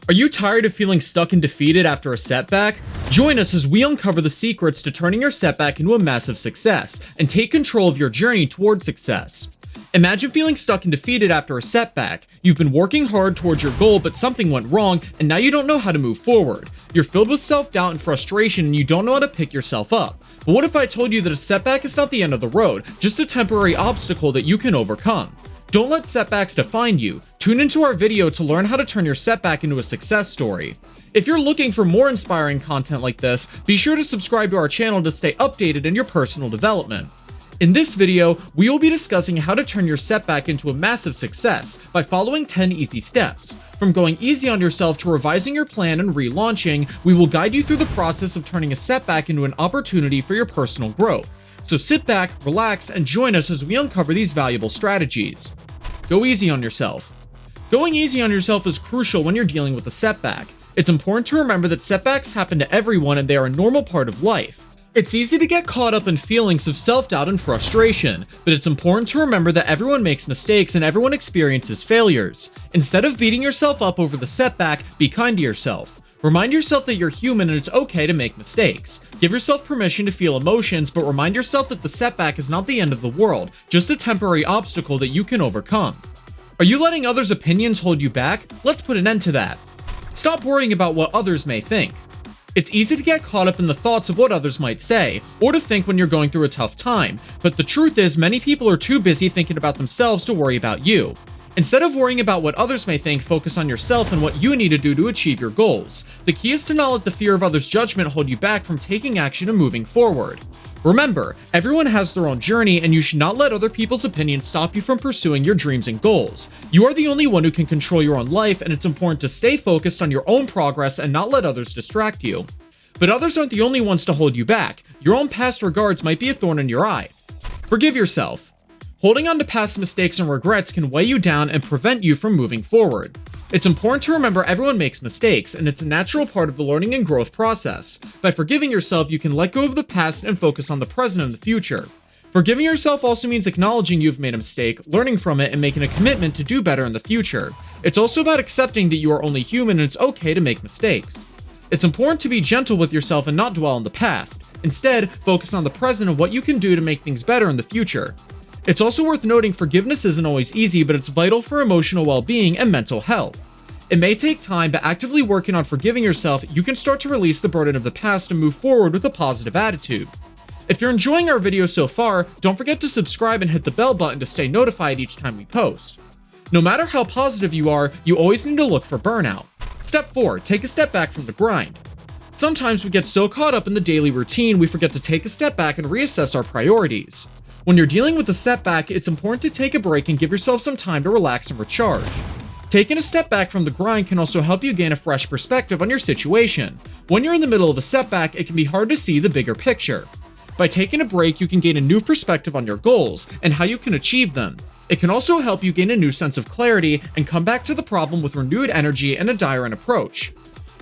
Are you tired of feeling stuck and defeated after a setback? Join us as we uncover the secrets to turning your setback into a massive success and take control of your journey toward success. Imagine feeling stuck and defeated after a setback. You've been working hard towards your goal, but something went wrong, and now you don't know how to move forward. You're filled with self-doubt and frustration, and you don't know how to pick yourself up. But what if I told you that a setback is not the end of the road, just a temporary obstacle that you can overcome? Don't let setbacks define you. Tune into our video to learn how to turn your setback into a success story. If you're looking for more inspiring content like this, be sure to subscribe to our channel to stay updated in your personal development. In this video, we will be discussing how to turn your setback into a massive success by following 10 easy steps. From going easy on yourself to revising your plan and relaunching, we will guide you through the process of turning a setback into an opportunity for your personal growth. So sit back, relax, and join us as we uncover these valuable strategies. Go easy on yourself. Going easy on yourself is crucial when you're dealing with a setback. It's important to remember that setbacks happen to everyone and they are a normal part of life. It's easy to get caught up in feelings of self-doubt and frustration, but it's important to remember that everyone makes mistakes and everyone experiences failures. Instead of beating yourself up over the setback, be kind to yourself. Remind yourself that you're human and it's okay to make mistakes. Give yourself permission to feel emotions, but remind yourself that the setback is not the end of the world, just a temporary obstacle that you can overcome. Are you letting others' opinions hold you back? Let's put an end to that. Stop worrying about what others may think. It's easy to get caught up in the thoughts of what others might say, or to think when you're going through a tough time, but the truth is many people are too busy thinking about themselves to worry about you. Instead of worrying about what others may think, focus on yourself and what you need to do to achieve your goals. The key is to not let the fear of others' judgment hold you back from taking action and moving forward. Remember, everyone has their own journey and you should not let other people's opinions stop you from pursuing your dreams and goals. You are the only one who can control your own life, and it's important to stay focused on your own progress and not let others distract you. But others aren't the only ones to hold you back. Your own past regards might be a thorn in your eye. Forgive yourself. Holding on to past mistakes and regrets can weigh you down and prevent you from moving forward. It's important to remember everyone makes mistakes, and it's a natural part of the learning and growth process. By forgiving yourself, you can let go of the past and focus on the present and the future. Forgiving yourself also means acknowledging you've made a mistake, learning from it, and making a commitment to do better in the future. It's also about accepting that you are only human and it's okay to make mistakes. It's important to be gentle with yourself and not dwell on the past. Instead, focus on the present and what you can do to make things better in the future. It's also worth noting forgiveness isn't always easy, but it's vital for emotional well-being and mental health. It may take time, but actively working on forgiving yourself, you can start to release the burden of the past and move forward with a positive attitude. If you're enjoying our video so far, don't forget to subscribe and hit the bell button to stay notified each time we post. No matter how positive you are, you always need to look for burnout. Step 4. Take a step back from the grind. Sometimes we get so caught up in the daily routine, we forget to take a step back and reassess our priorities. When you're dealing with a setback, it's important to take a break and give yourself some time to relax and recharge. Taking a step back from the grind can also help you gain a fresh perspective on your situation. When you're in the middle of a setback, it can be hard to see the bigger picture. By taking a break, you can gain a new perspective on your goals and how you can achieve them. It can also help you gain a new sense of clarity and come back to the problem with renewed energy and a different approach.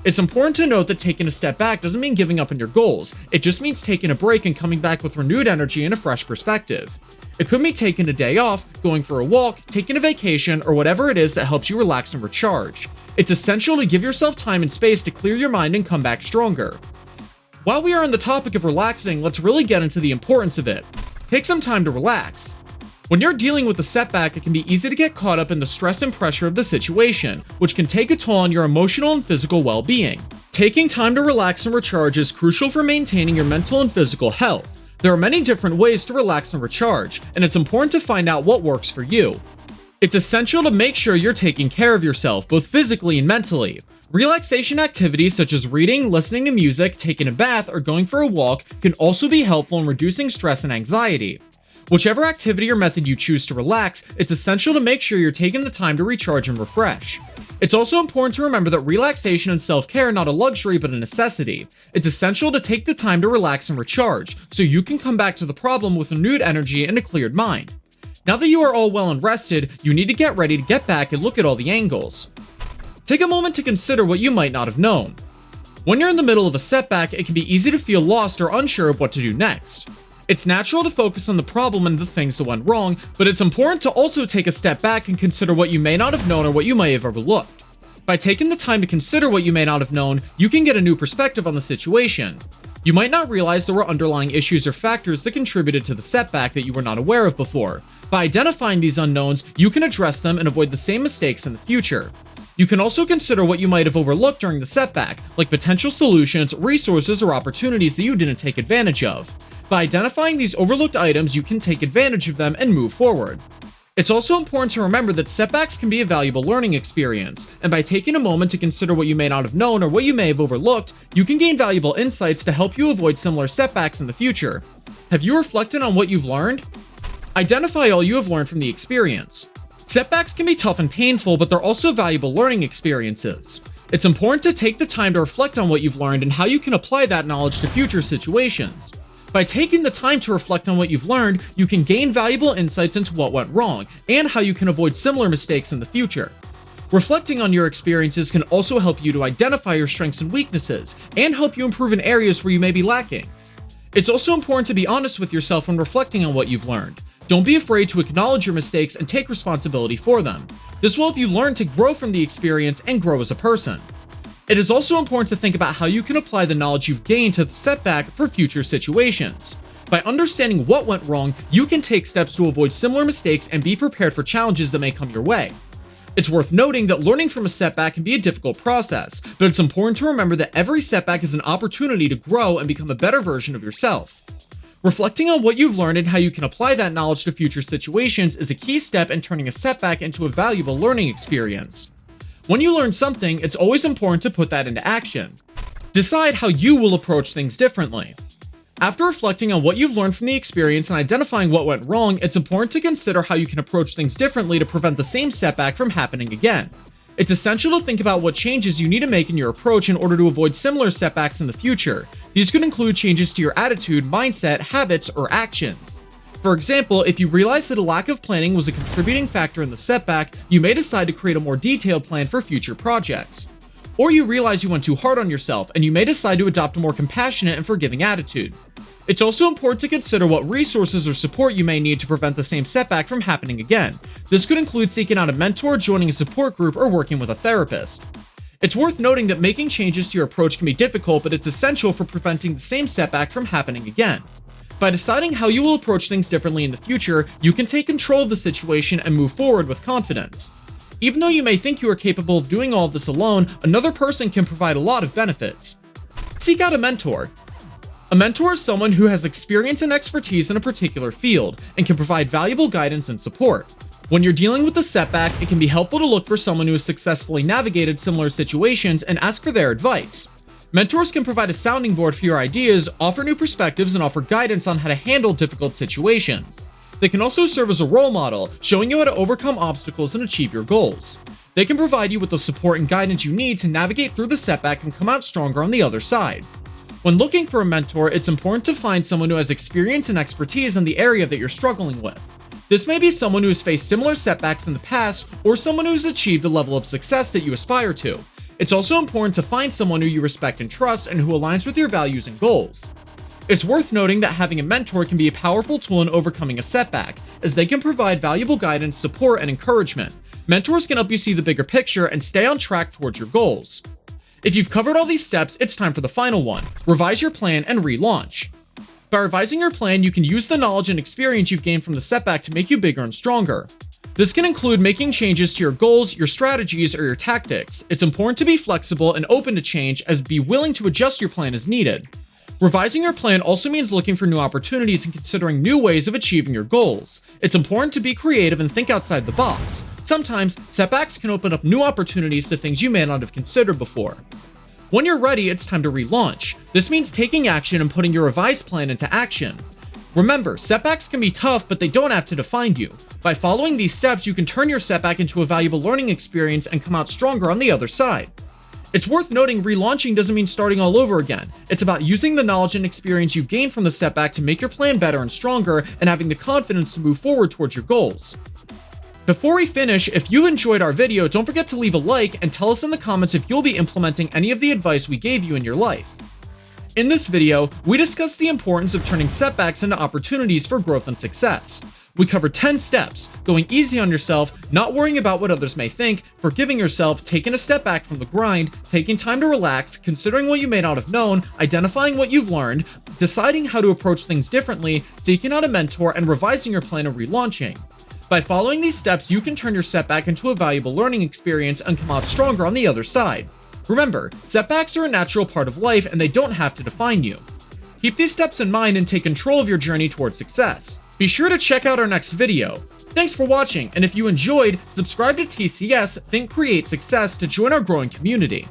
It's important to note that taking a step back doesn't mean giving up on your goals. It just means taking a break and coming back with renewed energy and a fresh perspective. It could mean taking a day off, going for a walk, taking a vacation, or whatever it is that helps you relax and recharge. It's essential to give yourself time and space to clear your mind and come back stronger. While we are on the topic of relaxing, let's really get into the importance of it. Take some time to relax. When you're dealing with a setback, it can be easy to get caught up in the stress and pressure of the situation, which can take a toll on your emotional and physical well-being. Taking time to relax and recharge is crucial for maintaining your mental and physical health. There are many different ways to relax and recharge, and it's important to find out what works for you. It's essential to make sure you're taking care of yourself, both physically and mentally. Relaxation activities such as reading, listening to music, taking a bath, or going for a walk can also be helpful in reducing stress and anxiety. Whichever activity or method you choose to relax, it's essential to make sure you're taking the time to recharge and refresh. It's also important to remember that relaxation and self-care are not a luxury but a necessity. It's essential to take the time to relax and recharge, so you can come back to the problem with renewed energy and a cleared mind. Now that you are all well and rested, you need to get ready to get back and look at all the angles. Take a moment to consider what you might not have known. When you're in the middle of a setback, it can be easy to feel lost or unsure of what to do next. It's natural to focus on the problem and the things that went wrong, but it's important to also take a step back and consider what you may not have known or what you may have overlooked. By taking the time to consider what you may not have known, you can get a new perspective on the situation. You might not realize there were underlying issues or factors that contributed to the setback that you were not aware of before. By identifying these unknowns, you can address them and avoid the same mistakes in the future. You can also consider what you might have overlooked during the setback, like potential solutions, resources, or opportunities that you didn't take advantage of. By identifying these overlooked items, you can take advantage of them and move forward. It's also important to remember that setbacks can be a valuable learning experience, and by taking a moment to consider what you may not have known or what you may have overlooked, you can gain valuable insights to help you avoid similar setbacks in the future. Have you reflected on what you've learned? Identify all you have learned from the experience. Setbacks can be tough and painful, but they're also valuable learning experiences. It's important to take the time to reflect on what you've learned and how you can apply that knowledge to future situations. By taking the time to reflect on what you've learned, you can gain valuable insights into what went wrong and how you can avoid similar mistakes in the future. Reflecting on your experiences can also help you to identify your strengths and weaknesses and help you improve in areas where you may be lacking. It's also important to be honest with yourself when reflecting on what you've learned. Don't be afraid to acknowledge your mistakes and take responsibility for them. This will help you learn to grow from the experience and grow as a person. It is also important to think about how you can apply the knowledge you've gained to the setback for future situations. By understanding what went wrong, you can take steps to avoid similar mistakes and be prepared for challenges that may come your way. It's worth noting that learning from a setback can be a difficult process, but it's important to remember that every setback is an opportunity to grow and become a better version of yourself. Reflecting on what you've learned and how you can apply that knowledge to future situations is a key step in turning a setback into a valuable learning experience. When you learn something, it's always important to put that into action. Decide how you will approach things differently. After reflecting on what you've learned from the experience and identifying what went wrong, it's important to consider how you can approach things differently to prevent the same setback from happening again. It's essential to think about what changes you need to make in your approach in order to avoid similar setbacks in the future. These could include changes to your attitude, mindset, habits, or actions. For example, if you realize that a lack of planning was a contributing factor in the setback, you may decide to create a more detailed plan for future projects. Or you realize you went too hard on yourself, and you may decide to adopt a more compassionate and forgiving attitude. It's also important to consider what resources or support you may need to prevent the same setback from happening again. This could include seeking out a mentor, joining a support group, or working with a therapist. It's worth noting that making changes to your approach can be difficult, but it's essential for preventing the same setback from happening again. By deciding how you will approach things differently in the future, you can take control of the situation and move forward with confidence. Even though you may think you are capable of doing all of this alone, another person can provide a lot of benefits. Seek out a mentor. A mentor is someone who has experience and expertise in a particular field and can provide valuable guidance and support. When you're dealing with a setback, it can be helpful to look for someone who has successfully navigated similar situations and ask for their advice. Mentors can provide a sounding board for your ideas, offer new perspectives, and offer guidance on how to handle difficult situations. They can also serve as a role model, showing you how to overcome obstacles and achieve your goals. They can provide you with the support and guidance you need to navigate through the setback and come out stronger on the other side. When looking for a mentor, it's important to find someone who has experience and expertise in the area that you're struggling with. This may be someone who has faced similar setbacks in the past, or someone who's achieved a level of success that you aspire to. It's also important to find someone who you respect and trust and who aligns with your values and goals. It's worth noting that having a mentor can be a powerful tool in overcoming a setback, as they can provide valuable guidance, support, and encouragement. Mentors can help you see the bigger picture and stay on track towards your goals. If you've covered all these steps, it's time for the final one: revise your plan and relaunch. By revising your plan, you can use the knowledge and experience you've gained from the setback to make you bigger and stronger. This can include making changes to your goals, your strategies, or your tactics. It's important to be flexible and open to change, as be willing to adjust your plan as needed. Revising your plan also means looking for new opportunities and considering new ways of achieving your goals. It's important to be creative and think outside the box. Sometimes, setbacks can open up new opportunities to things you may not have considered before. When you're ready, it's time to relaunch. This means taking action and putting your revised plan into action. Remember, setbacks can be tough, but they don't have to define you. By following these steps, you can turn your setback into a valuable learning experience and come out stronger on the other side. It's worth noting relaunching doesn't mean starting all over again. It's about using the knowledge and experience you've gained from the setback to make your plan better and stronger, and having the confidence to move forward towards your goals. Before we finish, if you enjoyed our video, don't forget to leave a like and tell us in the comments if you'll be implementing any of the advice we gave you in your life. In this video, we discussed the importance of turning setbacks into opportunities for growth and success. We cover 10 steps, going easy on yourself, not worrying about what others may think, forgiving yourself, taking a step back from the grind, taking time to relax, considering what you may not have known, identifying what you've learned, deciding how to approach things differently, seeking out a mentor, and revising your plan of relaunching. By following these steps, you can turn your setback into a valuable learning experience and come out stronger on the other side. Remember, setbacks are a natural part of life and they don't have to define you. Keep these steps in mind and take control of your journey towards success. Be sure to check out our next video. Thanks for watching, and if you enjoyed, subscribe to TCS Think Create Success to join our growing community.